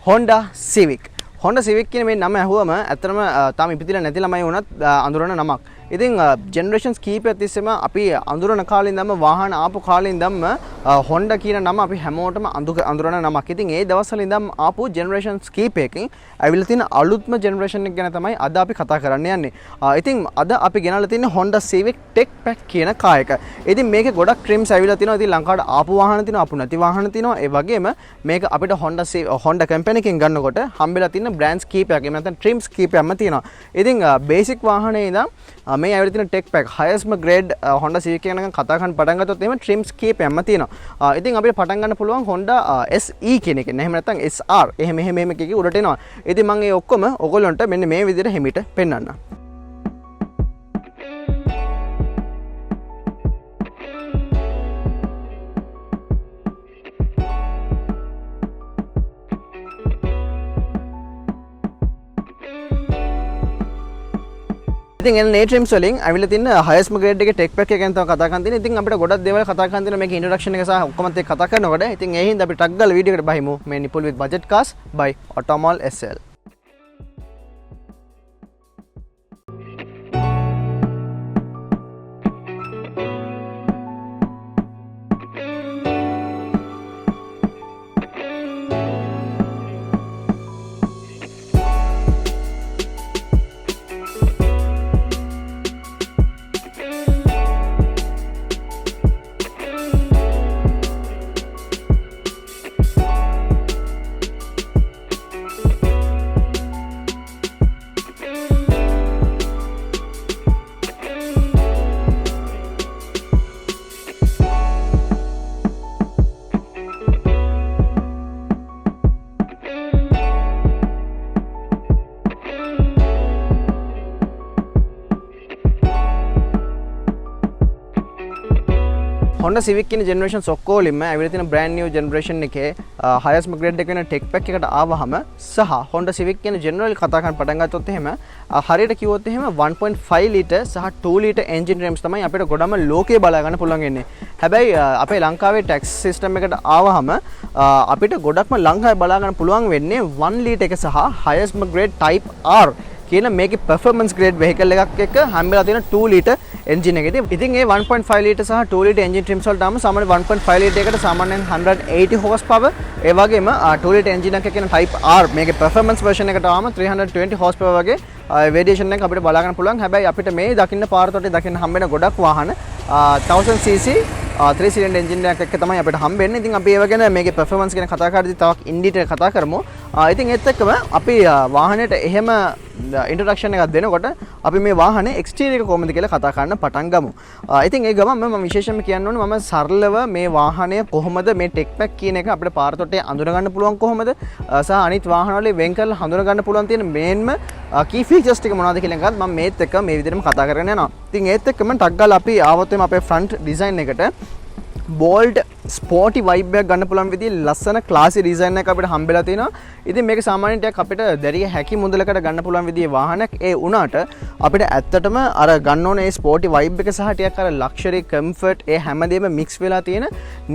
Honda Civic. Honda Civic කියන මේ නම ඇහුවම ඇත්තටම තාම ඉපදිලා නැති ළමයි වුණත් අඳුරන නමක්. ඉතින් ජෙනරේෂන්ස් කීපයක් තිස්සෙම අපි අඳුරන කාලේ ඉඳන්ම වාහන ආපු කාලේ ඉඳන්ම Honda කියන නම අපි හැමෝටම අඳුරන නමක්. ඉතින් ඒ දවස්වල ඉඳන් ආපු ජෙනරේෂන්ස් කීපයකින් ඇවිල්ලා තියෙන අලුත්ම ජෙනරේෂන් එක ගැන තමයි අද අපි කතා කරන්න යන්නේ. ඉතින් අද අපි ගෙනල්ලා තියෙන්නේ Honda Civic Tech Pack කියන කාර් එක. ඉතින් මේකේ ගොඩක් ට්‍රිම්ස් ඇවිල්ලා තිනවා. ඉතින් ලංකාවට ආපු වාහන තිනවා, ආපු නැති වාහන තිනවා. ඒ වගේම මේක අපිට Honda කම්පැනි එකෙන් ගන්නකොට හම්බෙලා තියෙන බ්‍රෑන්ඩ්ස් කීපයක් එහෙම නැත්නම් ට්‍රිම්ස් කීපයක්ම තියෙනවා. ඉතින් බේසික් වාහනේ ඉඳන් මේ ඇවිල්ලා තියෙන tech pack highest grade Honda Civic එක නම් කතා කරන්න පටන් ගත්තොත් එහෙම ට්‍රිම්ස් කීපයක්ම තියෙනවා. ඉතින් අපිට පටන් ගන්න පුළුවන් Honda SE කියන එකෙන්. එහෙම නැත්නම් SR. එහෙම එකක උඩට එනවා. ඉතින් මම මේ ඔක්කොම ඔයගොල්ලන්ට මෙන්න මේ විදිහට හිමිට පෙන්නන්නම්. ඉතින් එන්නේ ට්‍රිම්ස් වලින් අවිල තියෙන highest grade එකේ ටෙක් පැක් එක ගැන තමයි කතා කරන් තියෙන්නේ. ඉතින් අපිට ගොඩක් දේවල් කතා කරන් තියෙනවා මේකේ ඉන්ට්‍රොඩක්ෂන් එක සහ ඔක්කොමත් එක්ක කතා කරනකොට. ඉතින් ඒ හින්දා අපි ටක් ගාලා වීඩියෝ එකට බහිමු. මේ නිපුල් with budget cars by Automall SL. Honda Civic කියන ජෙනරේෂන්ස් ඔක්කොලින්ම ඇවිල්ලා තියෙන brand new generation එකේ highest grade එක වෙන tech pack එකට ආවහම සහ Honda Civic කියන general කතා කරන්න පටන් ගත්තොත් එහෙම හරියට කිව්වොත් එහෙම 1.5 liter සහ 2 liter engine rims තමයි අපිට ගොඩම ලෝකේ බලා ගන්න පුළුවන් වෙන්නේ. හැබැයි අපේ ලංකාවේ tax system එකට ආවහම අපිට ගොඩක්ම ලංකාවේ බලා ගන්න පුළුවන් වෙන්නේ 1 liter එක සහ highest grade type R කියන මේකේ performance grade vehicle එකක් එක්ක හම්බෙලා තියෙන 2 liter engine එක. ඉතින් ඒ 1.5 liter සහ 2 liter engine trims වලට ආවම සාමාන්‍ය 1.5 liter එකට සාමාන්‍යයෙන් 180 horsepower ඒ වගේම 2 liter engine එකක් කියන type R මේකේ performance version එකට ආවම 320 horsepower වගේ variation එකක් අපිට බලා ගන්න පුළුවන්. හැබැයි අපිට මේ දකින්න පාර තොටේ දකින්න හම්බෙන ගොඩක් වාහන 1000cc 3 cylinder engine එකක් එක්ක තමයි අපිට හම්බෙන්නේ. ඉතින් අපි ඒව ගැන මේකේ performance ගැන කතා කරද්දී තවක් in detail කතා කරමු. ඉතින් ඒත් එක්කම අපි වාහනේට එහෙම introduction එකක් දෙනකොට අපි මේ වාහනේ exterior එක කොහොමද කියලා කතා කරන්න පටන් ගමු. ඉතින් ඒ ගමන් මම විශේෂයෙන්ම කියන්න ඕනේ මම සරලව මේ වාහනය කොහොමද මේ tech pack කියන එක අපිට පාර තොටේ අඳුර ගන්න පුළුවන් කොහොමද සහ අනිත් වාහන වල වෙන් කරලා හඳුන ගන්න පුළුවන් තියෙන මේන්ම key features ටික මොනවද කියලා එකත් මම මේත් එක්ක මේ විදිහටම කතා කරගෙන යනවා. ඉතින් ඒත් එක්කම ටක් ගාලා අපි ආවොත් අපේ front design එකට bold sporty vibe එකක් ගන්න පුළුවන් විදිහේ ලස්සන classy design එකක් අපිට හම්බෙලා තිනවා. ඉතින් මේක සාමාන්‍යයෙන් ටිකක් අපිට දැරිය හැකි මුදලකට ගන්න පුළුවන් විදිහේ වාහනයක්. ඒ වුණාට අපිට ඇත්තටම අර ගන්න ඕනේ sporty vibe එක සහ ටිකක් අර luxury comfort ඒ හැමදේම mix වෙලා තියෙන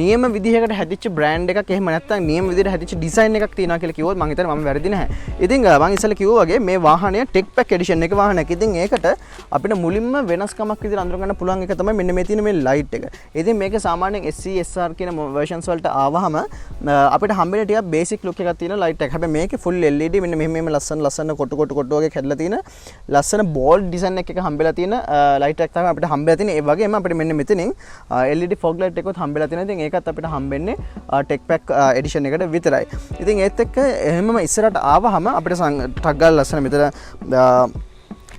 නියම විදිහකට හැදිච්ච brand එකක් එහෙම නැත්නම් නියම විදිහට හැදිච්ච design එකක් තියෙනවා කියලා කිව්වොත් මම හිතන්නේ මම වැරදි නැහැ. ඉතින් මම ඉස්සෙල්ලා කිව්වා වගේ මේ වාහනය tech pack edition එක වාහනයක්. ඉතින් ඒකට අපිට මුලින්ම වෙනස්කමක් විදිහට අඳුර ගන්න පුළුවන් එක තමයි මෙන්න මේ තියෙන මේ light එක. ඉතින් මේක සාමාන්‍යයෙන් SE SR කියන versions වලට ආවහම අපිට හම්බෙන්නේ ටිකක් basic look එකක් තියෙන light එකක්. හැබැයි මේකේ full LED මෙන්න මෙහෙම ලස්සන කොටු වගේ කැඩලා තියෙන ලස්සන bold design එකක හම්බෙලා තියෙන light එකක් තමයි අපිට හම්බෙලා තියෙන්නේ. ඒ වගේම අපිට මෙන්න මෙතනින් LED fog light එකකුත් හම්බෙලා තියෙනවා. ඉතින් ඒකත් අපිට හම්බෙන්නේ tech pack edition එකට විතරයි. ඉතින් ඒත් එක්ක එහෙමම ඉස්සරහට ආවහම අපිට ටක් ගාලා ලස්සන මෙතන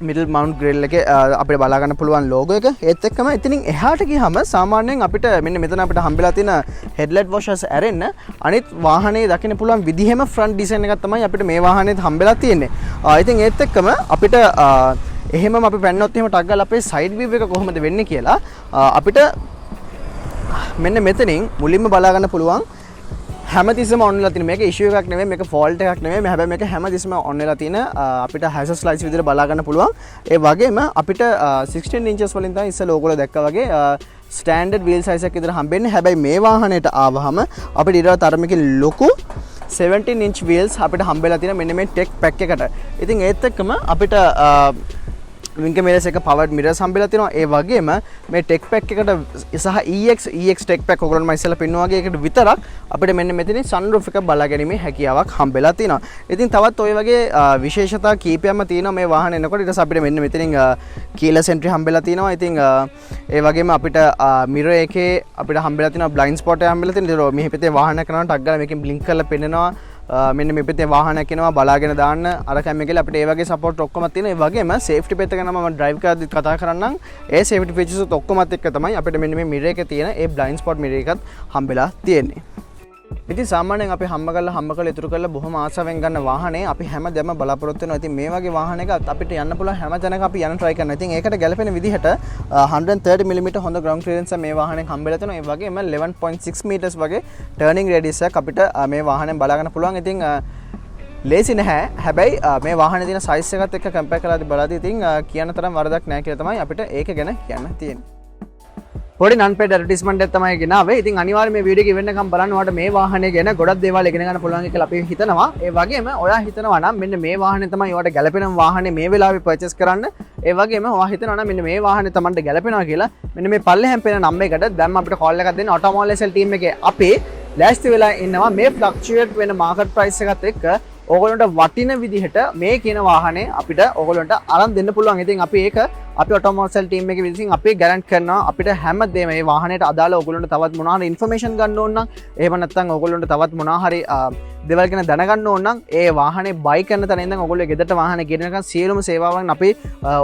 middle mount grill එකේ අපිට බලා ගන්න පුළුවන් logo එක. ඒත් එක්කම ඉතින් එහාට ගියාම සාමාන්‍යයෙන් අපිට මෙන්න මෙතන අපිට හම්බෙලා තියෙන headlight washers ඇරෙන්න අනිත් වාහනේ දකින්න පුළුවන් විදිහෙම front design එකක් තමයි අපිට මේ වාහනේත් හම්බෙලා තියෙන්නේ. ඉතින් ඒත් එක්කම අපිට එහෙමම අපි පැන්නොත් එහෙම ටක් ගාලා අපේ side view එක කොහොමද වෙන්නේ කියලා අපිට මෙන්න මෙතනින් මුලින්ම බලා ගන්න පුළුවන්. හැමතිස්සෙම ඔන් වෙලා තියෙන මේක ඉෂුව එකක් නෙමෙයි මේක ෆෝල්ට් එකක් නෙමෙයි හැබැයි මේක හැමතිස්සෙම ඔන් වෙලා තියෙන අපිට hazard slides විදිහට බලා ගන්න පුළුවන්. ඒ වගේම අපිට 16 inches වලින් තමයි ඉස්සෙල්ලා ඕගොල්ලෝ දැක්කා වගේ standard wheel size එකක් විතර හම්බෙන්නේ. හැබැයි මේ වාහනේට ආවහම අපිට ඊට තරමකින් ලොකු 17 inch wheels අපිට හම්බෙලා තියෙන මෙන්න මේ ටෙක් පැක් එකට. ඉතින් ඒත් එක්කම අපිට වින්ක මිරර්ස් එක පවර්ඩ් මිරර්ස් හම්බෙලා තියෙනවා. ඒ වගේම මේ ටෙක් පැක් එකට සහ EX ටෙක් පැක් ඔයගොල්ලෝ මම ඉස්සෙල්ලා පෙන්නුවා වගේ එකට විතරක් අපිට මෙන්න මෙතනින් සන්රූෆ් එක බලා ගැනීමේ හැකියාවක් හම්බෙලා තියෙනවා. ඉතින් තවත් ওই වගේ විශේෂතා කීපයක්ම තියෙනවා මේ වාහනේ එනකොට. ඊට පස්සේ අපිට මෙන්න මෙතනින් කීලස් එන්ට්‍රි හම්බෙලා තියෙනවා. ඉතින් ඒ වගේම අපිට මිරර් එකේ අපිට හම්බෙලා තියෙනවා බ්ලයින්ඩ් ස්පොට් එක හම්බෙලා තියෙනවා. මෙහි පැත්තේ වාහන කරනවා ටක් ගාලා මේකෙන් බ්ලින්ක් කරලා පෙන්නනවා. මෙන්න මේ පැත්තේ වාහනයක් එනවා බලාගෙන දාන්න අර කැමේ කියලා අපිට ඒ වගේ සපෝට් ඔක්කොම තියෙනවා. ඒ වගේම සේෆ්ටි පැත්ත ගැන මම ඩ්‍රයිව් කරද්දි කතා කරන්නම්. ඒ සේෆ්ටි ෆීචර්ස් ඔක්කොමත් එක්ක තමයි අපිට මෙන්න මේ මිරර් එකේ තියෙන ඒ බ්ලයින්ඩ් ස්පොට් මිරර් එකත් හම්බෙලා තියෙන්නේ. ඉතින් සාමාන්‍යයෙන් අපි හම්බ කරලා ඉතුරු කරලා බොහොම ආසාවෙන් ගන්න වාහනේ අපි හැමදේම බලාපොරොත්තු වෙනවා. ඉතින් මේ වගේ වාහනයක අපිට යන්න පුළුවන් හැම තැනක අපි යන්න try කරනවා. ඉතින් ඒකට ගැලපෙන විදිහට 130 mm හොඳ ground clearance මේ වාහනේ හම්බෙලා තියෙනවා. ඒ වගේම 11.6 meters වගේ turning radius එකක් අපිට මේ වාහනේ බලා ගන්න පුළුවන්. ඉතින් ලේසි නැහැ. හැබැයි මේ වාහනේ තියෙන size එකත් එක්ක compare කරලා බලද්දී ඉතින් කියන්න තරම් වරදක් නැහැ කියලා තමයි අපිට ඒක ගැන කියන්න තියෙන්නේ. පොඩි non paid advertisement එකක් තමයි ගෙනාවේ. ඉතින් අනිවාර්යයෙන් මේ වීඩියෝ එක ඉවෙන්නකම් බලන්න ඔයාලට මේ වාහනේ ගැන ගොඩක් දේවල් ඉගෙන ගන්න පුළුවන් කියලා අපි හිතනවා. ඒ වගේම ඔයා හිතනවා නම් මෙන්න මේ වාහනේ තමයි ඔයාලට ගැලපෙන වාහනේ මේ වෙලාවේ purchase කරන්න. ඒ වගේම ඔයා හිතනවා නම් මෙන්න මේ වාහනේ Tamanට ගැලපෙනවා කියලා මෙන්න මේ පල්ලෙහෙන් පෙන නම් එකකට දැන් අපිට කෝල් එකක් දෙන්න ඔටෝමොබයිල් SL ටීම් එකේ අපේ ලෑස්ති වෙලා ඉන්නවා මේ ෆ්ලක්චුවේට් වෙන මාකට් ප්‍රයිස් එකත් එක්ක ඕගොල්ලන්ට වටින විදිහට මේ කියන වාහනේ අපිට ඕගොල්ලන්ට අරන් දෙන්න පුළුවන්. ඉතින් අපි ඒක අපි ඔටෝමොබයිල් ටීම් එකේ විසින් අපි ගැරන්ට් කරනවා අපිට හැමදේම මේ වාහනේට අදාළ ඕගොල්ලන්ට තවත් මොනවා හරි ඉන්ෆර්මේෂන් ගන්න ඕන නම් එහෙම නැත්නම් ඕගොල්ලන්ට තවත් මොනවා හරි දේවල් ගැන දැනගන්න ඕන නම් ඒ වාහනේ බයි කරන තැන ඉඳන් ඕගොල්ලෝ ගෙදරට වාහනේ ගෙනනකන් සියලුම සේවාවන් අපි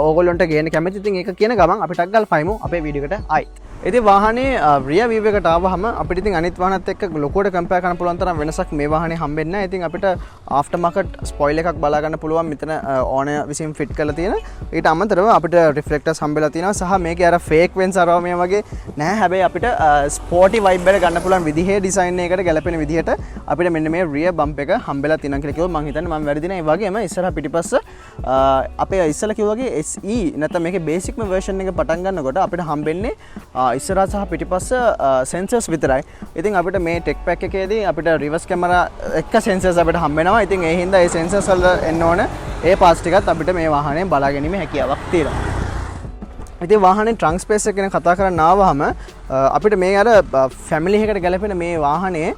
ඕගොල්ලන්ට ගේන්න කැමති. ඉතින් ඒක කියන ගමන් අපි ටක් ගාලා පයිමු අපේ වීඩියෝ එකට ආයි. ඉතින් වාහනේ රියර් view එකට ආවහම අපිට ඉතින් අනිත් වාහනත් එක්ක ලොකුවට කම්පෙයාර් කරන්න පුළුවන් තරම් වෙනසක් මේ වාහනේ හම්බෙන්නේ නැහැ. ඉතින් අපිට ආෆ්ටර් මාකට් ස්පොයිල් එකක් බලා ගන්න පුළුවන් මෙතන ඕනර් විසින් ෆිට කරලා තියෙන. ඊට අමතරව අපිට රිෆ්ලෙක්ටර්ස් හම්බෙලා තියෙනවා සහ මේකේ අර ෆේක් වෙන්ස් අරව මේ වගේ නැහැ. හැබැයි අපිට ස්පෝටි වයිබ් එක ගන්න පුළුවන් විදිහේ ඩිසයින් එකකට ගැලපෙන විදිහට අපිට මෙන්න මේ රියර් බම්ප් එක හම්බෙලා තියෙනවා කියලා කිව්වොත් මම හිතන්නේ මම වැරදි නෑ. ඒ වගේම ඉස්සරහ පිටිපස්ස අපේ ඉස්සලා කිව්වා වගේ SE නැත්නම් මේකේ බේසික්ම version එක පටන් ගන්නකොට අපිට හම්බෙන්නේ ඉස්සරහ සහ පිටිපස්ස sensors විතරයි. ඉතින් අපිට මේ ටෙක් පැක් එකේදී අපිට රිවර්ස් කැමරා එක sensors අපිට හම්බ වෙනවා. ඉතින් ඒ හින්දා ඒ sensors වල එන්න ඕන ඒ පාස් ටිකත් අපිට මේ වාහනේ බලා ගැනීමේ හැකියාවක් තියෙනවා. ඉතින් වාහනේ ට්‍රංක් ස්පේස් එක ගැන කතා කරන්න ආවහම අපිට මේ අර ෆැමිලි එකකට ගැලපෙන මේ වාහනේ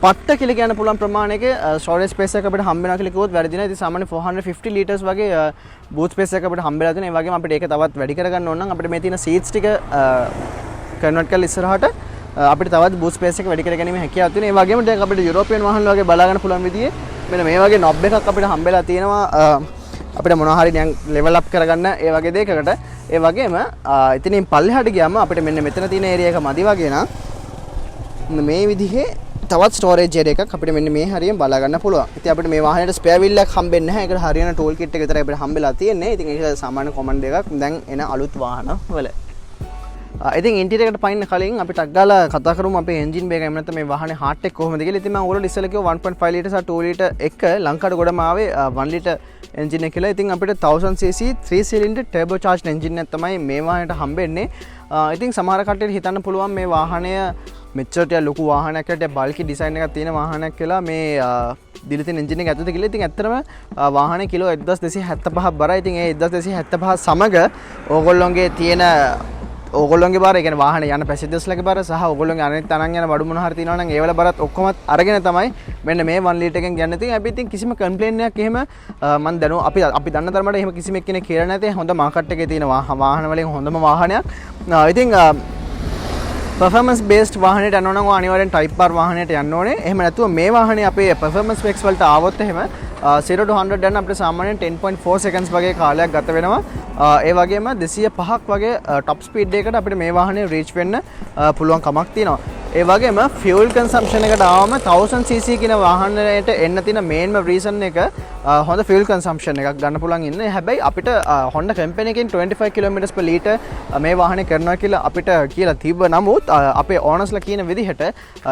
පට්ට කියලා කියන්න පුළුවන් ප්‍රමාණයක ස්ටෝරේජ් ස්පේස් එක අපිට හම්බ වෙනවා කියලා කිව්වොත් වැරදි නෑ. ඉතින් සාමාන්‍ය 450 ලීටර්ස් වගේ බූත් ස්පේස් එක අපිට හම්බෙලා තියෙනවා. ඒ වගේම අපිට ඒක තවත් වැඩි කරගන්න ඕන නම් අපිට මේ තියෙන සීට්ස් ටික කන්වර්ට් කරලා ඉස්සරහට අපිට තවත් බූත් ස්පේස් එක වැඩි කරගැනීමේ හැකියාවක් තියෙනවා. ඒ වගේම දැන් අපිට යුරෝපියන් වාහන වගේ බලා ගන්න පුළුවන් විදිහේ මෙන්න මේ වගේ නොබ් එකක් අපිට හම්බෙලා තියෙනවා. අපිට මොනවා හරි දැන් ලෙවල් අප් කරගන්න ඒ වගේ දෙයකකට. ඒ වගේම ඉතින් පල්ලෙහාට ගියාම අපිට මෙන්න මෙතන තියෙන ඒරියා එක මදි වගේ නම් මේ විදිහේ තවත් ස්ටෝරේජ් එකක් අපිට මෙන්න මේ හරියෙන් බලා ගන්න පුළුවන්. ඉතින් අපිට මේ වාහනේට ස්පෙයා වීල් එකක් හම්බෙන්නේ නැහැ. ඒකට හරියන ටූල් කිට් එක විතරයි අපිට හම්බෙලා තියෙන්නේ. ඉතින් ඒක සාමාන්‍ය කොමන් එකක් දැන් එන අලුත් වාහන වල. ඉතින් ඉන්ටීරියර් එකට පයින්න කලින් අපි ටක් ගාලා කතා කරමු අපේ එන්ජින් බේක එහෙම නැත්නම් මේ වාහනේ හાર્ට් එක කොහොමද කියලා. ඉතින් මම ඔයගොල්ලෝ ඉස්සෙල්ලා කිව්වා 1.5 ලීටර් සහ 2 ලීටර් එක ලංකාවට ගොඩම ආවේ 1 ලීටර් එන්ජින් එක කියලා. ඉතින් අපිට 1000cc 3 cylinder turbo charged engine එකක් තමයි මේ වාහනේට හම්බෙන්නේ. ඉතින් සමහර කට්ටියට හිතන්න පුළුවන් මේ වාහනය මෙච්චරට ලොකු වාහනයක් කියලා බල්කි ඩිසයින් එකක් තියෙන වාහනයක් කියලා මේ දීලා තියෙන එන්ජින් එක ඇතුළත කියලා. ඉතින් ඇත්තටම වාහනේ කිලෝ 1275ක් බරයි. ඉතින් ඒ 1275 සමග ඕගොල්ලෝගේ තියෙන ඕගොල්ලෝගේ බාර, ඒ කියන්නේ වාහනේ යන පැසෙන්ජර්ස්ලාගේ බාර සහ ඕගොල්ලෝගේ අනිත් අනන් යන බඩු මොන හරි තියෙනවා නම් ඒවල බරත් ඔක්කොම අරගෙන තමයි මෙන්න මේ 1 ලීටර් එකෙන් යන්නේ. ඉතින් අපි ඉතින් කිසිම කම්ප්ලේන්ට් එකක් එහෙම මම දන්නවා අපි දන්න තරමට එහෙම කිසිම කෙනෙක් කියලා නැති හොඳ මාකට් එකේ තියෙන වාහන වලින් හොඳම වාහනයක්. ඉතින් performance based වාහනයට යනවා නම් අනිවාර්යෙන් type R වාහනයට යන්න ඕනේ. එහෙම නැතුව මේ වාහනේ අපේ performance specs වලට ආවොත් එහෙම 0 to 100 යන අපිට සාමාන්‍යයෙන් 10.4 seconds වගේ කාලයක් ගත වෙනවා. ඒ වගේම 205ක් වගේ top speed එකකට අපිට මේ වාහනේ reach වෙන්න පුළුවන් කමක් තියෙනවා. ඒ වගේම fuel consumption එකට ආවම 1000cc කියන වාහනයට එන්න තියෙන main reason එක හොඳ fuel consumption එකක් ගන්න පුළුවන් ඉන්නේ. හැබැයි අපිට Honda company එකෙන් 25 km per liter මේ වාහනේ කරනවා කියලා අපිට කියලා තිබ්බ නමුත් අපේ ඕනර්ස්ලා කියන විදිහට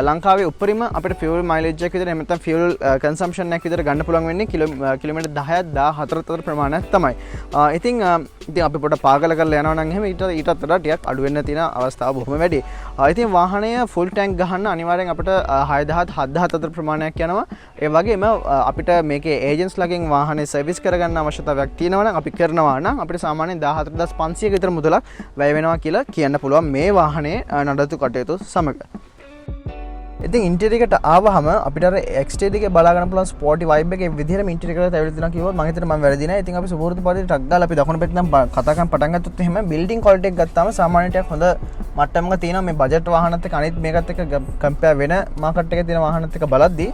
ලංකාවේ උඩරිම අපිට fuel mileage එක විතර එහෙම නැත්නම් fuel consumption එකක් විතර ගන්න පුළුවන් වෙන්නේ කිලෝමීටර් 10ක් 14 අතර ප්‍රමාණයක් තමයි. ඉතින් අපි පොඩ පාගල කරලා යනවා නම් එහෙම ඊටත් වඩා ටිකක් අඩු වෙන්න තියෙන අවස්ථාව බොහොම වැඩි. ඉතින් වාහනය full ෆුල් ටැන්ක් ගහන්න අනිවාර්යෙන් අපිට 6000 7000 අතර ප්‍රමාණයක් යනවා. ඒ වගේම අපිට මේකේ ඒජන්ට්ස් ලගෙන් වාහනේ සර්විස් කරගන්න අවශ්‍යතාවයක් තියෙනවා නම් අපි කරනවා නම් අපිට සාමාන්‍යයෙන් 14500 විතර මුදලක් වැය වෙනවා කියලා කියන්න පුළුවන් මේ වාහනේ නඩත්තු කටයුතු සමග. ඉතින් ඉන්ටීරියර් එකට ආවහම අපිට අර එක්ස්ටීරියර් එකේ බලා ගන්න පුළුවන් ස්පෝටි වයිබ් එකේ විදිහට ඉන්ටීරියර් එකට ඇවිල්ලා තියෙනවා කිව්වොත් මම හිතන්නේ මම වැරදි නෑ. ඉතින් අපි සුබෝධි පාඩේ ටක් ගාලා අපි දකුණු පැත්තෙන් කතා කරන් පටන් ගත්තොත් එහෙම බිල්ඩින් ක්වොලිටි එක ගත්තාම සාමාන්‍යයෙන් ටිකක් හොඳ මට්ටමක තියෙනවා මේ බජට් වාහනත් එක්ක අනිත් මේකත් එක්ක කම්පෙයාර් වෙන මාකට් එකේ තියෙන වාහනත් එක්ක බලද්දී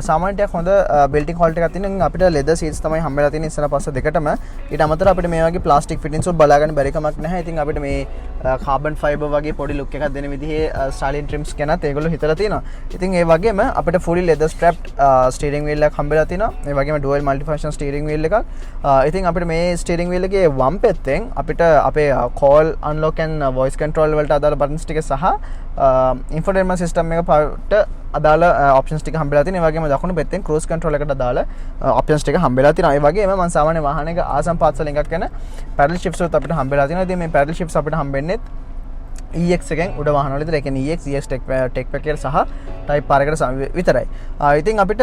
සාමාන්‍යයෙන් ටිකක් හොඳ බිල්ඩින් ක්වොලිටි එකක් තියෙනවා. අපිට ලෙදර් සීට්ස් තමයි හම්බෙලා තියෙන්නේ ඉස්සර පස්ස දෙකටම. ඊට අමතරව අපිට මේ වගේ ප්ලාස්ටික් ෆිටින්ස් වල බලා ගන්න බැරි කමක් නැහැ. ඉතින් අපිට මේ කාබන් ෆයිබර් වගේ පොඩි ලුක් එකක් දෙන විදිහේ ස්ටයිලින් ට්‍රිම්ස් ගැනත් ඒගොල්ලෝ හිතලා තියෙනවා. ඉතින් ඒ වගේම අපිට fully leather strapped steering wheel එකක් හම්බෙලා තිනවා. ඒ වගේම dual multifunction steering wheel එකක්. ඉතින් අපිට මේ steering wheel එකේ වම් පැත්තෙන් අපිට අපේ call unlock and voice control වලට අදාළ buttons ටික සහ infotainment system එකට අදාළ options ටික හම්බෙලා තිනවා. ඒ වගේම දකුණු පැත්තෙන් cruise control එකට අදාළ options ටික හම්බෙලා තිනවා. ඒ වගේම මම සාමාන්‍ය වාහනයක ආසම් පාත්ස් වල එකක් ගැන paddle shifts උත් අපිට හම්බෙලා තිනවා. ඉතින් මේ paddle shifts අපිට හම්බෙන්නේ EX එකෙන් උඩ වාහන වල විතර. ඒ කියන්නේ EX tech pack එක සහ type R එකට විතරයි. ඉතින් අපිට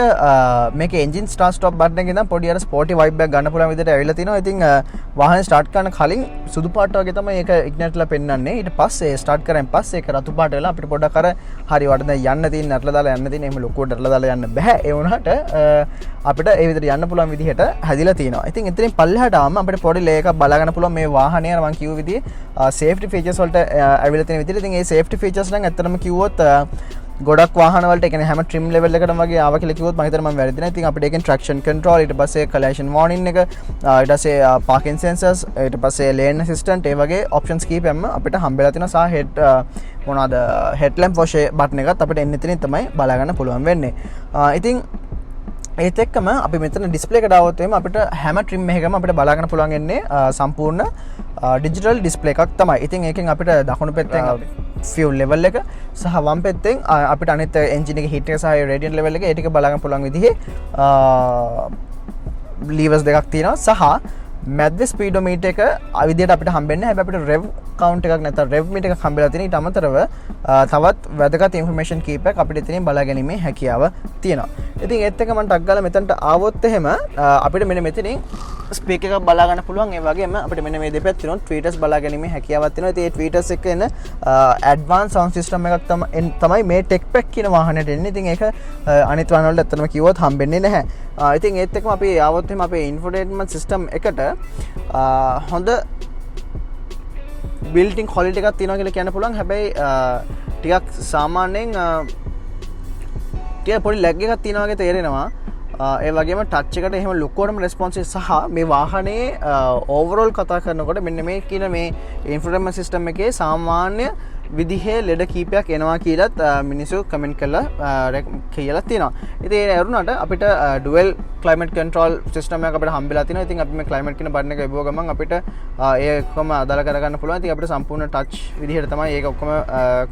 මේකේ engine start stop button එකේ ඉඳන් පොඩි අර sporty vibe එකක් ගන්න පුළුවන් විදිහට ඇවිල්ලා තිනවා. ඉතින් වාහනේ start කරන කලින් සුදු පාට වගේ තමයි ඒක ignite ලා පෙන්වන්නේ. ඊට පස්සේ start කරන් පස්සේ ඒක රතු පාට වෙලා අපිට පොඩ්ඩක් අර හරි වඩන යන්න තියෙන අట్లా දාලා යන්න තියෙන එහෙම ලොකුවට අట్లా දාලා යන්න බෑ. ඒ වුණාට අපිට ඒ විදිහට යන්න පුළුවන් විදිහට හැදිලා තියෙනවා. ඉතින් එතනින් පල්ලෙහාට ආවම අපිට පොඩි ලේ එකක් බලා ගන්න පුළුවන් මේ වාහනේ අර මම කිව්ව විදිහේ safety features වලට ඇවිල්ලා තියෙන විදිහට. ඉතින් මේ safety features නම් ඇත්තටම කිව්වොත් ගොඩක් වාහන වලට ඒ කියන්නේ හැම trim level එකකටම වගේ ආවා කියලා කිව්වොත් මම හිතන්නේ මම වැරදි නැහැ. ඉතින් අපිට ඒකෙන් traction control ඊට පස්සේ collision warning එක ඊට පස්සේ parking sensors ඊට පස්සේ lane assistant ඒ වගේ options කීපයක්ම අපිට හම්බෙලා තියෙනවා. සහ head මොනවාද headlamp wash button එකත් අපිට එන්න එතනින් තමයි බලා ගන්න පුළුවන් වෙන්නේ. ඉතින් ඒත් එක්කම අපි මෙතන ඩිස්ප්ලේ එකට ආවොත් එහෙම අපිට හැම trim එකකම අපිට බලා ගන්න පුළුවන් වෙන්නේ සම්පූර්ණ ඩිජිටල් ඩිස්ප්ලේ එකක් තමයි. ඉතින් ඒකෙන් අපිට දකුණු පැත්තෙන් fuel level එක සහ වම් පැත්තෙන් අපිට අනිත් engine එකේ heat එක සහ radiant level එක ඒ ටික බලා ගන්න පුළුවන් විදිහේ levers දෙකක් තියෙනවා. සහ මැද්ද ස්පීඩෝමීටර් එක විදිහට අපිට හම්බෙන්නේ. හැබැයි අපිට rev count එකක් නැත්නම් rev meter එකක් හම්බෙලා තියෙන. ඊට අමතරව තවත් වැදගත් information කීපයක් අපිට එතනින් බලා ගැනීමේ හැකියාව තියෙනවා. ඉතින් ඒත් එක මම ටක් ගාලා මෙතනට ආවොත් එහෙම අපිට මෙන්න මෙතනින් ස්පීකර් එකක් බලා ගන්න පුළුවන්. ඒ වගේම අපිට මෙන්න මේ දෙපැත්තේ tweeters බලා ගැනීමේ හැකියාවක් තියෙනවා. ඉතින් ඒ tweeters එක එන advanced sound system එකක් තමයි මේ tech pack කියන වාහනයට එන්නේ. ඉතින් ඒක අනිත් වාහන වලට ඇත්තටම කිව්වොත් හම්බෙන්නේ නැහැ. ඉතින් ඒත් එක්කම අපි ආවොත් එහෙම අපේ infotainment system එකට හොඳ built-in quality එකක් තියෙනවා කියලා කියන්න පුළුවන්. හැබැයි ටිකක් සාමාන්‍යයෙන් ටික පොඩි lag එකක් තියෙනවා වගේ තේරෙනවා. ඒ වගේම ටච් එකට එහෙම ලොකුවටම රෙස්පොන්සිව් සහ මේ වාහනේ ඕවරෝල් කතා කරනකොට මෙන්න මේ කියන මේ ඉන්ෆෝටේන්මන්ට් සිස්ටම් එකේ සාමාන්‍ය විදිහේ ලෙඩ කීපයක් එනවා කියලාත් මිනිස්සු කමෙන්ට් කරලා කියලා තියෙනවා. ඉතින් ඒ වුණාට අපිට ඩුවල් ක්ලයිමේට් කන්ට්‍රෝල් සිස්ටම් එකක් අපිට හම්බෙලා තිනවා. ඉතින් අපි මේ ක්ලයිමේට් කියන බටන් එක එබුව ගමන් අපිට ඒ ඔක්කොම අදාළ කරගන්න පුළුවන්. ඉතින් අපිට සම්පූර්ණ ටච් විදිහට තමයි ඒක ඔක්කොම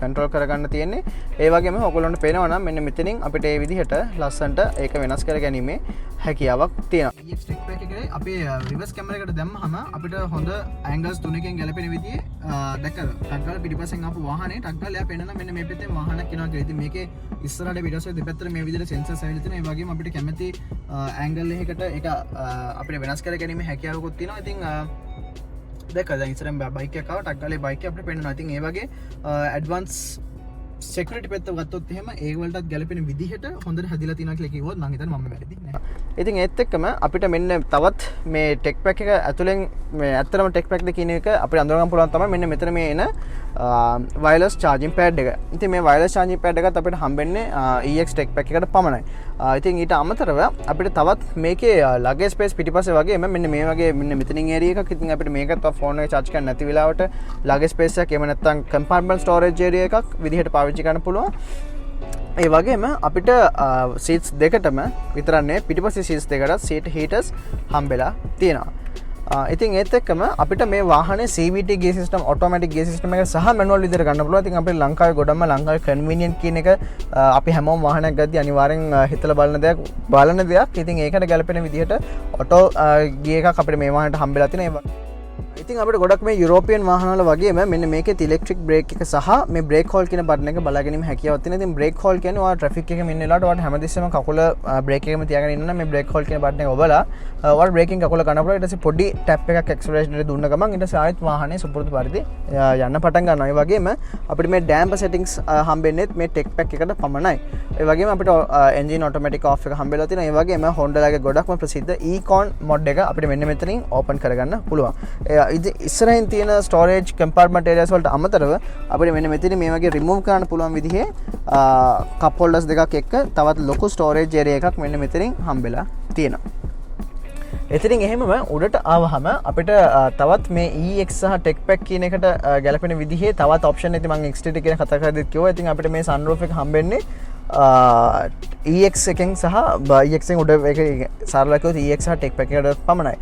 කන්ට්‍රෝල් කරගන්න තියෙන්නේ. ඒ වගේම ඔයගොල්ලන්ට පේනවා නම් මෙන්න මෙතනින් අපිට මේ විදිහට ලස්සන්ට ඒක වෙනස් කරගැනීමේ හැකියාවක් තියෙනවා. EX Tech Pack එකේ අපේ රිවර්ස් කැමරා එකට දැම්මහම අපිට හොඳ ඇන්ගල්ස් තුනකින් ගැලපෙන විදිහේ දැක්කද? ටග්ගල පිටිපස්සෙන් ආපු වාහනේ ටග්ගල එයා පෙන්නන මෙන්න මේ පැත්තේ වාහනක් එනවා කියලා. ඉතින් මේකේ ඉස්සරහට පිටස්සේ දෙපැත්තට මේ විදිහට සෙන්සර්ස් ඇවිල්ලා තියෙනවා. ඒ වගේම අපිට කැමති ඇන්ගල් එකකට ඒක අපිට වෙනස් කරගැනීමේ හැකියාවකුත් තියෙනවා. ඉතින් දැක්කද දැන් ඉස්සරහින් බයික් එකක් ආවා ටග්ගලේ බයික් එක අපිට පෙන්නනවා. ඉතින් ඒ වගේ ඇඩ්වාන්ස් security පැත්ත ගත්තොත් එහෙම ඒ වලටත් ගැලපෙන විදිහට හොඳට හැදිලා තියෙනවා කියලා කිව්වොත් මම හිතන්නේ මම වැරදි නෑ. ඉතින් ඒත් එක්කම අපිට මෙන්න තවත් මේ tech pack එක ඇතුලෙන් මේ ඇත්තටම tech pack දෙක කියන එක අපිට අඳුර ගන්න පුළුවන් තමයි මෙන්න මෙතන මේ එන wireless charging pad එක. ඉතින් මේ wireless charging pad එකත් අපිට හම්බෙන්නේ EX tech pack එකට පමණයි. ඉතින් ඊට අමතරව අපිට තවත් මේකේ luggage space පිටිපස්සේ වගේම මෙන්න මේ වගේ මෙන්න මෙතනින් area එකක්. ඉතින් අපිට මේකත් ෆෝන් එක charge කරන්න නැති වෙලාවට luggage space එකක් එහෙම නැත්නම් compartment storage area එකක් විදිහට පාවිච්චි කරන්න පුළුවන්. ඒ වගේම අපිට සීට්ස් දෙකටම විතරක් නෙවෙයි පිටිපස්සේ සීට්ස් දෙකටත් සීට් හීටර්ස් හම්බෙලා තියෙනවා. ඉතින් ඒත් එක්කම අපිට මේ වාහනේ CVT gear system automatic gear system එක සහ manual විදිහට ගන්න පුළුවන්. ඉතින් අපිට ලංකාවේ ගොඩක්ම ලංකාවේ convenient කියන එක අපි හැමෝම වාහනයක් ගද්දී අනිවාර්යෙන් හිතලා බලන දෙයක්. ඉතින් ඒකට ගැලපෙන විදිහට auto gear එකක් අපිට මේ වාහනේට හම්බෙලා තියෙනවා. ඉතින් අපිට ගොඩක් මේ යුරෝපියන් වාහන වල වගේම මෙන්න මේකේ ඉලෙක්ට්‍රික් බ්‍රේක් එක සහ මේ බ්‍රේක් හෝල් කියන බටන් එක බලා ගැනීම හැකියාවක් තියෙනවා. ඉතින් බ්‍රේක් හෝල් කියන්නේ ඔයා ට්‍රැෆික් එකේ ඉන්න වෙලාවට ඔයාට හැමදෙස්සෙම කකුල බ්‍රේක් එකේම තියාගෙන ඉන්න නම් මේ බ්‍රේක් හෝල් කියන බටන් එක ඔබලා ඔයාලා බ්‍රේකින් කකුල ගන්නකොට ඊට පස්සේ පොඩි ටැප් එකක් ඇක්සලරේෂන් එක දුන්න ගමන් ඊට පස්සේ ආයෙත් වාහනේ සුපුරුදු පරිදි යන්න පටන් ගන්නවා. ඒ වගේම අපිට මේ ඩැම්පර් සෙටින්ග්ස් හම්බෙන්නේ මේ ටෙක් පැක් එකට පමණයි. ඒ වගේම අපිට එන්ජින් ඔටෝමැටික් ඔෆ් එක හම්බෙලා තියෙනවා. ඒ වගේම Honda ලගේ ගොඩක්ම ප්‍රසිද්ධ Econ mod එක අපිට මෙන්න මෙතනින් ඕපන් කරගන්න පුළුවන්. ඉස්සරහින් තියෙන ස්ටෝරේජ් කම්පාර්ට්මන්ට් ඒරියාස් වලට අමතරව අපිට මෙන්න මෙතන මේ වගේ රිමූව් කරන්න පුළුවන් විදිහේ කප් හෝල්ඩර්ස් දෙකක් එක්ක තවත් ලොකු ස්ටෝරේජ් ඒරියා එකක් මෙන්න මෙතනින් හම්බෙලා තියෙනවා. එතනින් එහෙමම උඩට ආවහම අපිට තවත් මේ EX සහ ටෙක් පැක් කියන එකට ගැලපෙන විදිහේ තවත් ඔප්ෂන් එක මම XTD කියන කතා කරද්දිත් කිව්වා. ඉතින් අපිට මේ sunroof එක හම්බෙන්නේ EX එකෙන් සහ EX එකෙන් උඩ එක සරලව කිව්වොත් EX සහ ටෙක් පැක් එකට පමණයි.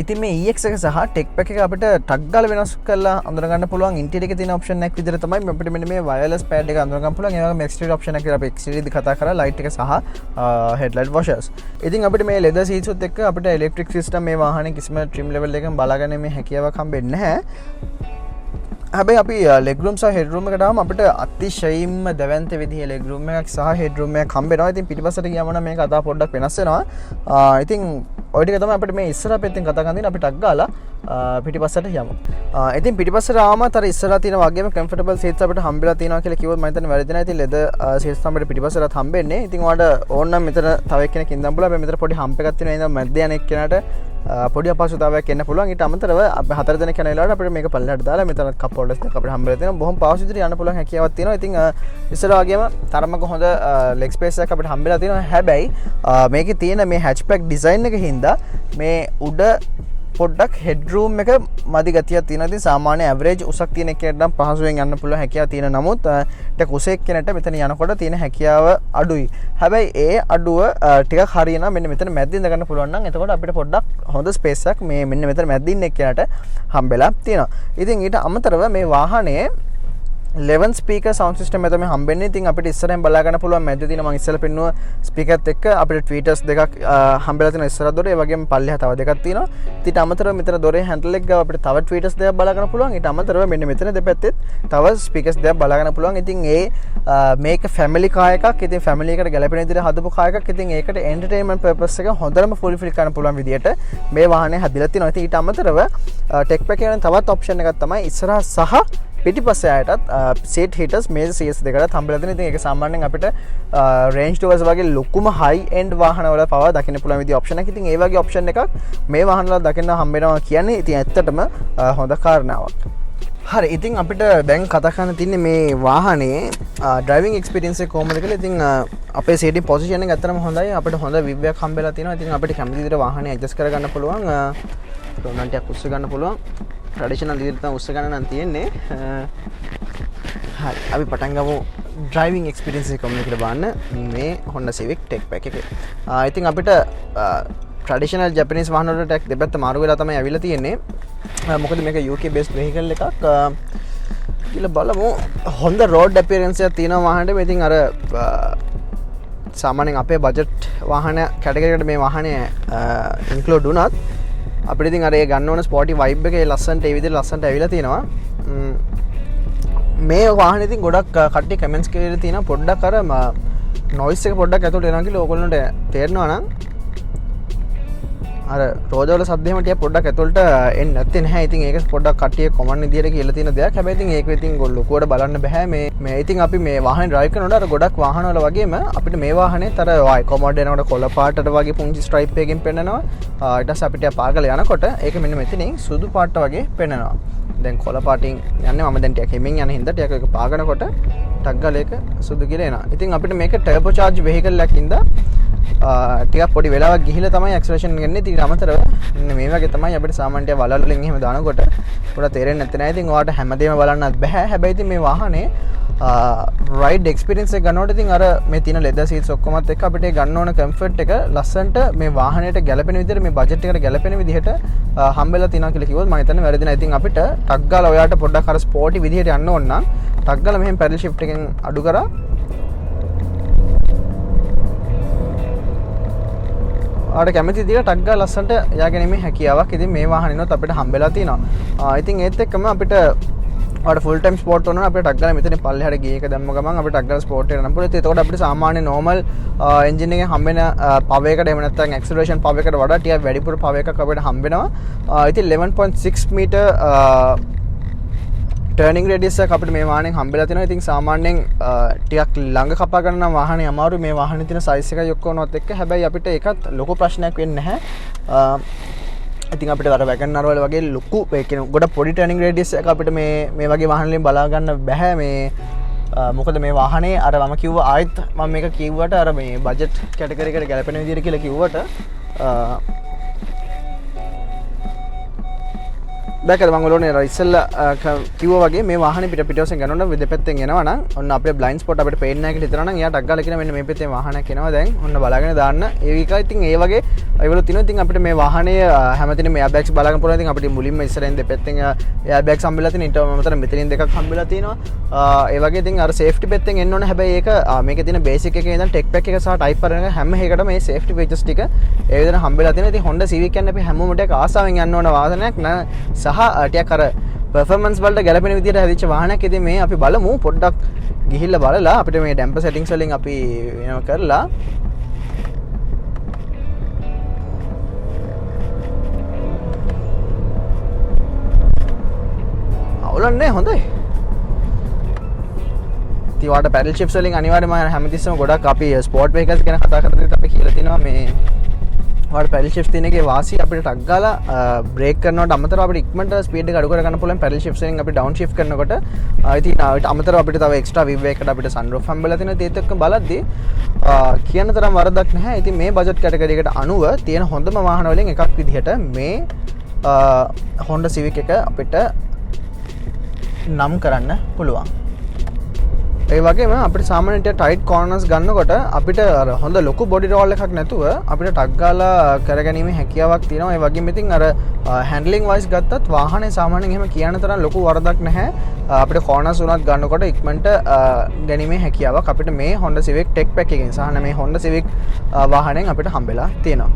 ඉතින් මේ EX එක සහ ටෙක් පැක් එක අපිට ටග් ගාලා වෙනස් කරලා අඳුර ගන්න පුළුවන් ඉන්ටීරියර් එකේ තියෙන ඔප්ෂන් එකක් විදිහට තමයි අපිට මෙන්න මේ වයර්ලස් පෑඩ් එක අඳුර ගන්න පුළුවන්. ඒ වගේම එක්ස්ටීරියර් ඔප්ෂන් එක කියලා අපි එක්ස්ටීරියර් දී කතා කරා ලයිට් එක සහ හෙඩ්ලයිට් වොෂර්ස්. ඉතින් අපිට මේ ලෙදර් සීට්ස් උත් එක්ක අපිට ඉලෙක්ට්‍රික් සිස්ටම් මේ වාහනේ කිසිම ට්‍රිම් ලෙවල් එකකින් බලාගන්න මේ හැකියාවක් හම්බෙන්නේ නැහැ. හැබැයි අපි ලෙග් රූම් සහ හෙඩ් රූම් එකට ආවම අපිට අතිශයින්ම දැවැන්ත විදිහේ ලෙග් රූම් එකක් සහ හෙඩ් රූම් එකක් හම්බෙනවා. ඉතින් පිටිපස්සට ගියාම නම් මේක අදා පොඩ්ඩක් වෙනස් වෙනවා. ඉතින් ඔය ටික තමයි අපිට මේ ඉස්සරහ පැත්තෙන් කතා කරන් තියෙන්නේ. අපි ටක් ගාලා පිටිපස්සට යමු. ඉතින් පිටිපස්සට ආවම අර ඉස්සරහ තියෙන වගේම කම්ෆර්ටබල් සීට්ස් අපිට හම්බෙලා තියෙනවා කියලා කිව්වොත් මම හිතන්නේ වැරදි නැහැ. ඉතින් ලෙදර් සීට්ස් තමයි පිටිපස්සට හම්බෙන්නේ. ඉතින් ඔයාලට ඕන නම් මෙතන තව එක්කෙනෙක් ඉඳන් බලන්න. අපි මෙතන පොඩි හම්ප් එකක් තියෙනවා. ඉතින් මැද්ද යන එක්කෙනාට පොඩි අපහසුතාවයක් එන්න පුළුවන්. ඊට අමතරව අපි 4 දෙනෙක් යන වෙලාවට අපිට මේක පල්ලෙහාට දාලා මෙතන කප් හෝල්ඩර්ස් දෙකක් අපිට හම්බෙලා තියෙනවා. බොහොම පාස් විදිහට යන්න පුළුවන් හැකියාවක් තියෙනවා. ඉතින් ඉස්සරහ වගේම තරමක හොඳ ලෙග් ස්පේස් එකක් අපිට හම්බෙලා තියෙනවා. හැබැයි මේකේ තියෙන මේ හැච්පැක් ඩිසයින් එක හින්දා මේ උඩ පොඩ්ඩක් හෙඩ් රූම් එක මදි ගතියක් තියෙනවා. ඉතින් සාමාන්‍ය ඇවරේජ් උසක් තියෙන එකකට නම් පහසුවෙන් යන්න පුළුවන් හැකියාව තියෙන. නමුත් ටික උසෙක් කෙනෙක්ට මෙතන යනකොට තියෙන හැකියාව අඩුයි. හැබැයි ඒ අඩුව ටිකක් හරියනවා මෙන්න මෙතන මැද්දින් දාගන්න පුළුවන් නම් එතකොට අපිට පොඩ්ඩක් හොඳ ස්පේස් එකක් මේ මෙන්න මෙතන මැද්දින් එක්කයට හම්බෙලා තියෙනවා. ඉතින් ඊට අමතරව මේ වාහනේ 11 ස්පීකර් සවුන්ඩ් සිස්ටම් එක තමයි හම්බෙන්නේ. ඉතින් අපිට ඉස්සරහෙන් බලා ගන්න පුළුවන් මැද්දේ තියෙන මම ඉස්සෙල්ලා පෙන්නුව ස්පීකර්ත් එක්ක අපිට ට්වීටර්ස් දෙකක් හම්බෙලා තියෙනවා ඉස්සරහ දොරේ. ඒ වගේම පල්ලෙහා තව දෙකක් තියෙනවා. ඊට අමතරව මෙතන දොරේ හැන්ඩල් එක ගාව අපිට තව ට්වීටර්ස් දෙකක් බලා ගන්න පුළුවන්. ඊට අමතරව මෙන්න මෙතන දෙපැත්තෙත් තව ස්පීකර්ස් දෙකක් බලා ගන්න පුළුවන්. ඉතින් මේක ෆැමිලි කාර් එකක්. ඉතින් ෆැමිලි එකට ගැලපෙන විදිහට හදපු කාර් එකක්. ඉතින් ඒකට එන්ටර්ටේන්මන්ට් පර්පස් එක හොඳටම ෆුල්ෆිල් කරන්න පුළුවන් විදිහට මේ වාහනේ හදලා තියෙනවා. ඉතින් ඊට අමතරව ටෙක් පැක් එකේ තවත් ඔප්ෂන් එකක් තමයි ඉස්සරහ සහ පිටිපස්සේ ආයටත් සීට් හීටර්ස් මේජර් සීට්ස් දෙකකට හම්බෙලා තියෙනවා. ඉතින් ඒක සාමාන්‍යයෙන් අපිට රේන්ජ් රෝවර්ස් වගේ ලොකුම හයි එන්ඩ් වාහනවල පවා දකින්න පුළුවන් විදිහේ ඔප්ෂන් එකක්. ඉතින් ඒ වගේ ඔප්ෂන් එකක් මේ වාහනවල දකින්න හම්බෙනවා කියන්නේ ඉතින් ඇත්තටම හොඳ කාරණාවක්. හරි ඉතින් අපිට දැන් කතා කරන්න තියන්නේ මේ වාහනේ ඩ්‍රයිවිං එක්ස්පීරියන්ස් එක කොහොමද කියලා. ඉතින් අපේ සීටින් පොසිෂන් එක ඇත්තටම හොඳයි. අපිට හොඳ විව් එකක් හම්බෙලා තියෙනවා. ඉතින් අපිට කැමති විදිහට වාහනේ ඇඩ්ජස්ට් කරගන්න පුළුවන්. ඩොනන්ට් එකක් උස්ස ගන්න පුළුවන්. ට්‍රැඩිෂනල් විදිහට තමයි උස්ස ගන්න නම් තියෙන්නේ. හරි අපි පටන් ගමු ඩ්‍රයිවිං එක්ස්පීරියන්ස් එක කොහොමද කියලා බලන්න මේ Honda Civic Tech Pack එකේ. ඉතින් අපිට ට්‍රැඩිෂනල් ජැපනීස් වාහන වලට ටැක් දෙපැත්ත මාරු වෙලා තමයි ඇවිල්ලා තියෙන්නේ. මොකද මේක UK based vehicle එකක්. කියලා බලමු හොඳ road appearance එකක් තියෙනවා වාහනේට. ඉතින් අර සාමාන්‍යයෙන් අපේ බජට් වාහන කැටගරි එකට මේ වාහනේ ඉන්ක්ලූඩ් වුණත් අපිට ඉතින් අර ඒ ගන්න ඕන ස්පෝටි වයිබ් එකේ ලස්සනට ඒ විදිහට ලස්සනට ඇවිල්ලා තියෙනවා. මේ වාහනේ ඉතින් ගොඩක් කට්ටිය කමෙන්ට්ස් කරලා තියෙනවා පොඩ්ඩක් අර නොයිස් එක පොඩ්ඩක් ඇතුළට එනවා කියලා ඕගොල්ලන්ට තේරෙනවා නම් අර රෝදවල සද්දේම ටික පොඩ්ඩක් ඇතුළට එන්නේ නැත්තේ නැහැ. ඉතින් ඒක පොඩ්ඩක් කට්ටිය කොමන් විදියට කියලා තියෙන දෙයක්. හැබැයි ඉතින් ඒක ඉතින් ලොකුවට බලන්න බෑ. මේ ඉතින් අපි මේ වාහනේ ඩ්‍රයිව් කරනකොට අර ගොඩක් වාහන වල වගේම අපිට මේ වාහනේත් අර කොමෝඩ් එනකොට කොළ පාටට වගේ පුංචි ස්ට්‍රයිප් එකකින් පෙන්නනවා. ඊට පස්සේ අපිට පාගල යනකොට ඒක මෙන්න මෙතනින් සුදු පාට වගේ පෙන්නනවා. දැන් කොළ පාටින් යන්නේ මම දැන් ටිකක් හිමින් යන හින්දා ටිකක් ඒක පාගනකොට ටක් ගාලා ඒක සුදු කියලා එනවා. ඉතින් අපිට මේක ටර්බෝ චාර්ජ් වෙහිකල් එකක් හින්දා ටිකක් පොඩි වෙලාවක් ගිහිල්ලා තමයි ඇක්සලරේෂන් ගන්නේ. ඉතින් අමතරව මේ වගේ තමයි අපිට සාමාන්‍යයෙන් වලල් වලින් එහෙම දානකොට පොඩ්ඩක් තේරෙන්නේ නැත්තේ නෑ. ඉතින් ඔයාලට හැමදේම බලන්නත් බෑ. හැබැයි ඉතින් මේ වාහනේ රයිඩ් එක්ස්පීරියන්ස් එක ගන්නකොට ඉතින් අර මේ තියෙන ලෙදර් සීට්ස් ඔක්කොමත් එක්ක අපිට ගන්න ඕන කම්ෆර්ට් එක ලස්සන්ට මේ වාහනේට ගැලපෙන විදිහට මේ බජට් එකට ගැලපෙන විදිහට හම්බෙලා තියෙනවා කියලා කිව්වොත් මම හිතන්නේ වැරදි නෑ. ඉතින් අපිට ටක් ගාලා ඔයාලට පොඩ්ඩක් අර ස්පෝටි විදිහට යන්න ඕන නම් ටක් ගාලා මෙහෙම පැඩල් ෂිෆ්ට් එකෙන් අඩු කරා ඔයාලට කැමති විදිහට ටක් ගාලා ලස්සනට ය아가ීමේ හැකියාවක් ඉතින් මේ වාහනිනොත් අපිට හම්බෙලා තියෙනවා. ඉතින් ඒත් එක්කම අපිට ඔයාලට ෆුල් ටයිම් ස්පෝර්ට් ඕන නම් අපිට ටක් ගාලා මෙතන පල්ලෙහාට ගිය එක දැම්ම ගමන් අපිට ටක් ගාලා ස්පෝර්ට් එකට නම් පුළුවන්. ඒතකොට අපිට සාමාන්‍ය නෝමල් එන්ජින් එකෙන් හම්බෙන පවර් එකට එහෙම නැත්නම් ඇක්සලරේෂන් පවර් එකට වඩා ටිකක් වැඩිපුර පවර් එකක් අපිට හම්බෙනවා. ඉතින් 11.6 මීටර් ටර්නිංగ్ රේඩියස් එක අපිට මේ වාහනේ හම්බෙලා තිනවා. ඉතින් සාමාන්‍යයෙන් ටිකක් ළඟ කපා ගන්න නම් වාහනේ අමාරු මේ වාහනේ තියෙන සයිස් එකයි ඔක්කොමවත් එක්ක. හැබැයි අපිට ඒකත් ලොකු ප්‍රශ්නයක් වෙන්නේ නැහැ. ඉතින් අපිට අර වැගන් ආර් වල වගේ ලොකු ඒ කියන්නේ ගොඩ පොඩි ටර්නිංగ్ රේඩියස් එක අපිට මේ වගේ වාහන වලින් බලා ගන්න බෑ මේ මොකද මේ වාහනේ අර මම කිව්වා ආයෙත් මම මේක කිව්වට අර මේ බජට් කැටගරි එකට ගැලපෙන විදිහට කියලා කිව්වට දැකලා මම ඔලෝනේ ඉස්සෙල්ලා කිව්වා වගේ මේ වාහනේ පිටවසෙන් ගන්නකොට දෙපැත්තෙන් එනවා නම් ඔන්න අපේ බ්ලයින්ඩ් ස්පොට් අපිට පේන්නේ නැහැ කියලා හිතනවා නම් එයා ටක් ගාලා කියන මෙන්න මේ පැත්තේ වාහනයක් එනවා දැන් ඔන්න බලාගෙන දාන්න ඒ විකයි. ඉතින් ඒ වගේ ඒවලු තියෙනවා. ඉතින් අපිට මේ වාහනේ හැමතිනෙම එයා බෑග්ස් බලාගන්න පුළුවන්. ඉතින් අපිට මුලින්ම ඉස්සරහින් දෙපැත්තෙන් එයා බෑග්ස් හම්බෙලා තියෙන ඊට මතර මෙතනින් දෙකක් හම්බෙලා තියෙනවා. ඒ වගේ ඉතින් අර සේෆ්ටි පැත්තෙන් එන්න ඕනේ. හැබැයි ඒක මේකේ තියෙන බේසික් එකේ ඉඳන් ටෙක් පැක් එක සහ ටයිප් එක හැම එකකටම මේ සේෆ්ටි ෆීචර්ස් ටික ඒ විදිහට හම්බෙලා තියෙනවා. ඉතින් Honda Civic කියන්නේ අපි හැමෝම ටික ආසාවෙන් යන්න ඕන වාහනයක් නෑ සහ ටිකක් අර performance වලට ගැලපෙන විදිහට හැදිච්ච වාහනයක්. ඉතින් මේ අපි බලමු පොඩ්ඩක් ගිහිල්ලා බලලා අපිට මේ ඩැම්පර් සෙටින්ග්ස් වලින් අපි වෙනම කරලා අවුලන්නේ හොඳයි. ඉතින් වාට පැඩල් ෂිෆ්ට්ස් වලින් අනිවාර්යයෙන්ම හැමතිස්සෙම ගොඩක් අපි ස්පෝර්ට් වෙහිකල්ස් ගැන කතා කරද්දී අපි කියලා තිනවා මේ වාට පැඩල් ෂිෆ්ට් තියෙන එකේ වාසිය අපිට ටක් ගාලා බ්‍රේක් කරනවට අමතරව අපිට ඉක්මනට ස්පීඩ් එක අඩු කර ගන්න පුළුවන් පැඩල් ෂිෆ්ට්ස් වලින් අපි ඩවුන් ෂිෆ්ට් කරනකොට ඉතින් ඊට අමතරව අපිට තව එක්ස්ට්‍රා විව් එකකට අපිට සන්රූෆ් හම්බෙලා තියෙනවා. ඒත් එක්ක බලද්දී කියන තරම් වරදක් නැහැ. ඉතින් මේ බජට් කැටගරි එකට අනුව තියෙන හොඳම වාහන වලින් එකක් විදිහට මේ Honda Civic එක අපිට නම් කරන්න පුළුවන්. ඒ වගේම අපිට සාමාන්‍යයෙන් ටයිට් කෝනර්ස් ගන්නකොට අපිට අර හොඳ ලොකු බොඩි රෝල් එකක් නැතුව අපිට ටක් ගාලා කරගැනීමේ හැකියාවක් තියෙනවා. ඒ වගේම ඉතින් අර හැන්ඩලින් වයිස් ගත්තත් වාහනේ සාමාන්‍යයෙන් එහෙම කියන තරම් ලොකු වරදක් නැහැ. අපිට කෝනර්ස් උනත් ගන්නකොට ඉක්මනට ගැනීමේ හැකියාවක් අපිට මේ Honda Civic Tech Pack එකෙන් සහ මේ Honda Civic වාහනයෙන් අපිට හම්බෙලා තියෙනවා.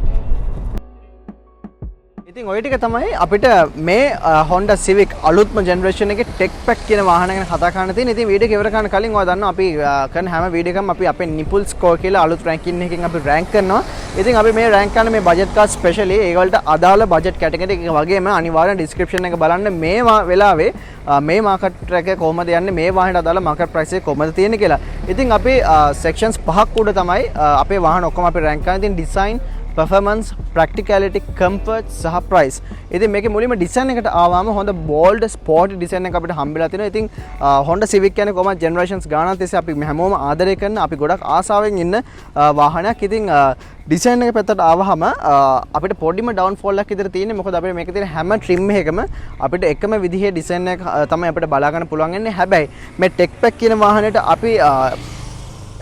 ඉතින් ඔය ටික තමයි අපිට මේ Honda Civic අලුත්ම ජෙනරේෂන් එකේ ටෙක් පැක් කියන වාහන ගැන කතා කරන්න තියෙන. ඉතින් වීඩියෝ එක ඉවර කරන්න කලින් ඔයා දන්නවා අපි කරන හැම වීඩියෝ එකකම අපි අපේ නිපුල් ස්කෝර් කියලා අලුත් රැන්කින් එකකින් අපි රැන්ක් කරනවා. ඉතින් අපි මේ රැන්ක් කරන මේ බජට් කාර් ස්පෙෂලි ඒවලට අදාළ බජට් කැටගරි එක වගේම අනිවාර්යෙන් ඩිස්ක්‍රිප්ෂන් එක බලන්න මේ වෙලාවේ මේ මාකට් එක කොහොමද යන්නේ මේ වාහනට අදාළ මාකට් ප්‍රයිස් එක කොහොමද තියෙන්නේ කියලා. ඉතින් අපි සෙක්ෂන්ස් පහක් උඩ තමයි අපේ වාහන ඔක්කොම අපි රැන්ක් කරන්නේ. ඉතින් ඩිසයින් performance, practicality, comfort සහ price. ඉතින් මේකේ මුලින්ම ඩිසයින් එකට ආවම හොඳ bold sporty ඩිසයින් එකක් අපිට හම්බෙලා තිනවා. ඉතින් Honda Civic කියන්නේ කොහොමද generations ගානක් තිස්සේ අපි හැමෝම ආදරය කරන අපි ගොඩක් ආසාවෙන් ඉන්න වාහනයක්. ඉතින් ඩිසයින් එක පැත්තට ආවහම අපිට පොඩිම ඩවුන්ෆෝල් එකක් විතර තියෙන්නේ. මොකද අපිට මේකේ තියෙන හැම trim එකකම අපිට එකම විදිහේ ඩිසයින් එක තමයි අපිට බලා ගන්න පුළුවන් වෙන්නේ. හැබැයි මේ Tech Pack කියන වාහනේට අපි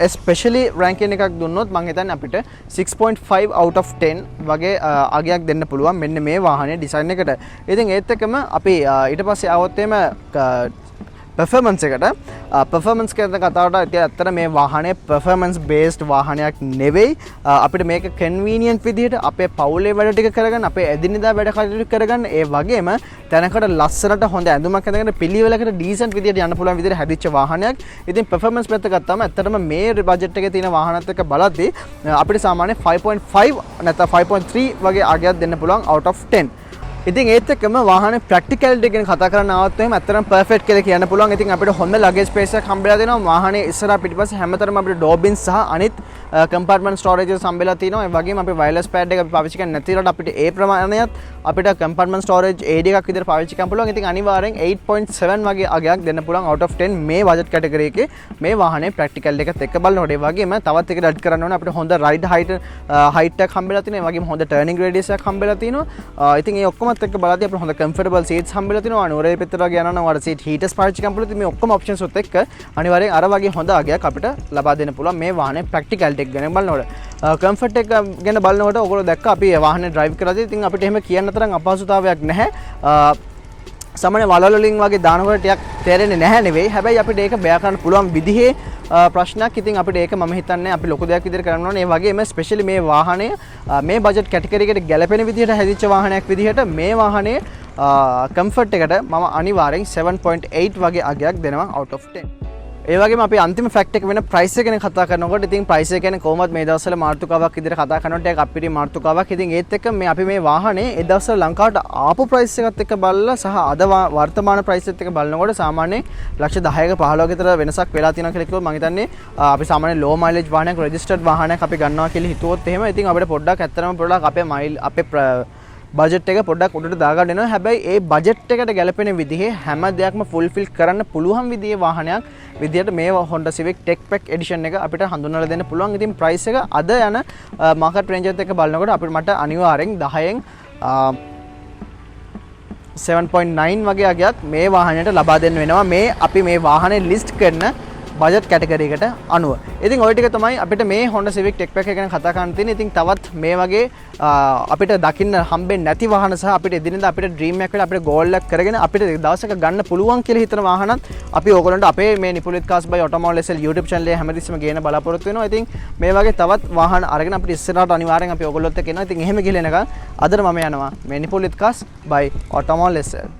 especially ranking එකක් දුන්නොත් මම හිතන්නේ අපිට 6.5 out of 10 වගේ අගයක් දෙන්න පුළුවන් මෙන්න මේ වාහනේ ඩිසයින් එකට. ඉතින් ඒත් එක්කම අපි ඊට පස්සේ આવොත් එම performance එකට performance කියන කතාවට ඉතින් ඇත්තට මේ වාහනේ performance based වාහනයක් නෙවෙයි. අපිට මේක convenient විදිහට අපේ පවුලේ වැඩ ටික කරගන්න අපේ එදිනෙදා වැඩ කටයුතු කරගන්න ඒ වගේම තැනකට ලස්සනට හොඳ ඇඳුමක් ඇඳගෙන පිළිවෙලකට decent විදිහට යන්න පුළුවන් විදිහට හැදිච්ච වාහනයක්. ඉතින් performance පැත්ත ගත්තාම ඇත්තටම මේ බජට් එකේ තියෙන වාහනත් එක්ක බලද්දී අපිට සාමාන්‍ය 5.5 නැත්නම් 5.3 වගේ අගයක් දෙන්න පුළුවන් out of 10. ඉතින් ඒත් එක්කම වාහනේ ප්‍රැක්ටිකැලිටි ගැන කතා කරන්න ආවොත් එහෙම ඇත්තටම පර්ෆෙක්ට් කියලා කියන්න පුළුවන්. ඉතින් අපිට හොඳ ලගේජ් ස්පේස් එකක් හම්බෙලා දෙනවා. වාහනේ ඉස්සරහා පිටිපස්සේ හැමතරම අපිට ඩෝර් බින්ස් සහ අනිත් කම්පාර්ට්මන්ට් ස්ටෝරේජස් හම්බෙලා තිනවා. ඒ වගේම අපි වයර්ලස් පෑඩ් එක අපි පාවිච්චි කරන්නේ නැතිලට අපිට ඒ ප්‍රමාණයත් අපිට කම්පාර්ට්මන්ට් ස්ටෝරේජ් AD එකක් විදිහට පාවිච්චි කරන්න පුළුවන්. ඉතින් අනිවාර්යෙන් 8.7 වගේ අගයක් දෙන්න පුළුවන් out of 10 මේ බජට් කැටගරි එකේ මේ වාහනේ ප්‍රැක්ටිකල් එකත් එක්ක බලනකොට. ඒ වගේම තවත් එකට ඇඩ් කරන්න ඕනේ අපිට හොඳ රයිඩ් හයිට් එකක් හම්බෙලා තිනවා. ඒ වගේම හොඳ ටර්නින් රේඩියස් එකක් හම්බෙලා තිනවා. ඉතින් ඒ ඔක්කොමත් එක්ක බලද්දී අපිට හොඳ comfortable seats හම්බෙලා තිනවා. අනුරේ පෙත්තර වගේ යනවා නම් වල seat heaters පාවිච්චි කරන්න පුළුවන්. මේ ඔක්කොම options උත් එක්ක අනිවාර්යෙන් අර වගේ හොඳ අගයක් අපිට ලබා දෙන්න පුළුවන් මේ වාහනේ ප්‍රැක්ටිකැලිටි එක ගැන බලනකොට. කම්ෆර්ට් එක ගැන බලනකොට ඔයගොල්ලෝ දැක්ක අපි වාහනේ drive කරද්දී ඉතින් අපිට එහෙම කියන්න තරම් අපහසුතාවයක් නැහැ. සාමාන්‍ය වලල් වලින් වගේ දානකොට ටිකක් තේරෙන්නේ නැහැ නෙවෙයි. හැබැයි අපිට ඒක බෑ කරන්න පුළුවන් විදිහේ ප්‍රශ්නයක්. ඉතින් අපිට ඒක මම හිතන්නේ අපි ලොකු දෙයක් විදිහට කරන්න ඕනේ. ඒ වගේම ස්පෙෂලි මේ වාහනය මේ බජට් කැටගරි එකට ගැලපෙන විදිහට හැදිච්ච වාහනයක් විදිහට මේ වාහනේ කම්ෆර්ට් එකට මම අනිවාර්යෙන් 7.8 වගේ අගයක් දෙනවා out of 10. ඒ වගේම අපි අන්තිම ෆැක්ට් එක වෙන ප්‍රයිස් එක ගැන කතා කරනකොට ඉතින් ප්‍රයිස් එක කියන්නේ කොහොමද මේ දවස්වල මාර්තුකාවක් විදිහට කතා කරනකොට ඒක අපිට මාර්තුකාවක්. ඉතින් ඒත් එක්ක මේ අපි මේ වාහනේ ඒ දවස්වල ලංකාවට ආපු ප්‍රයිස් එකත් එක්ක බලලා සහ අද වර්තමාන ප්‍රයිස් එකත් එක්ක බලනකොට සාමාන්‍යයෙන් ලක්ෂ 10ක 15ක විතර වෙනසක් වෙලා තියෙනවා කියලා කිව්වොත් මම හිතන්නේ අපි සාමාන්‍ය ලෝ මයිලේජ් වාහනයක් රෙජිස්ටර්ඩ් වාහනයක් අපි ගන්නවා කියලා හිතුවොත් එහෙම ඉතින් අපිට පොඩ්ඩක් ඇත්තටම පොඩ්ඩක් අපේ බජට් එක පොඩ්ඩක් උඩට දාගන්න වෙනවා. හැබැයි ඒ බජට් එකට ගැලපෙන විදිහේ හැම දෙයක්ම ෆුල්ෆිල් කරන්න පුළුවන් විදිහේ වාහනයක් විදිහට මේ Honda Civic Tech Pack Edition එක අපිට හඳුන්වලා දෙන්න පුළුවන්. ඉතින් ප්‍රයිස් එක අද යන මාකට් රේන්ජ් එකත් එක්ක බලනකොට අපිට මට අනිවාර්යෙන් 10න් 7.9 වගේ අගයක් මේ වාහනයට ලබා දෙන්න වෙනවා. මේ අපි මේ වාහනේ ලිස්ට් කරන බජට් කැටගරි එකට අනුව. ඉතින් ওই ටික තමයි අපිට මේ Honda Civic Tech Pack එක ගැන කතා කරන්න තියෙන්නේ. ඉතින් තවත් මේ වගේ අපිට දකින්න හම්බෙන්නේ නැති වාහන සහ අපිට එදිනෙදා අපිට ඩ්‍රීම් එකක් වෙලා අපිට ගෝල් එකක් කරගෙන අපිට දවසක ගන්න පුළුවන් කියලා හිතන වාහනත් අපි ඕගොල්ලන්ට අපේ මේ නිපුලිත් කාස් බයි ඔටෝමොබයිල් SL YouTube channel එකේ හැමතිස්සෙම ගේන බලාපොරොත්තු වෙනවා. ඉතින් මේ වගේ තවත් වාහන අරගෙන අපිට ඉස්සරහට අනිවාර්යෙන් අපි ඕගොල්ලොත් එක්ක එනවා. ඉතින් එහෙම ගිහලා එනකන් අදට මම යනවා මේ නිපුලිත් කාස් බයි ඔටෝමොබයිල් SL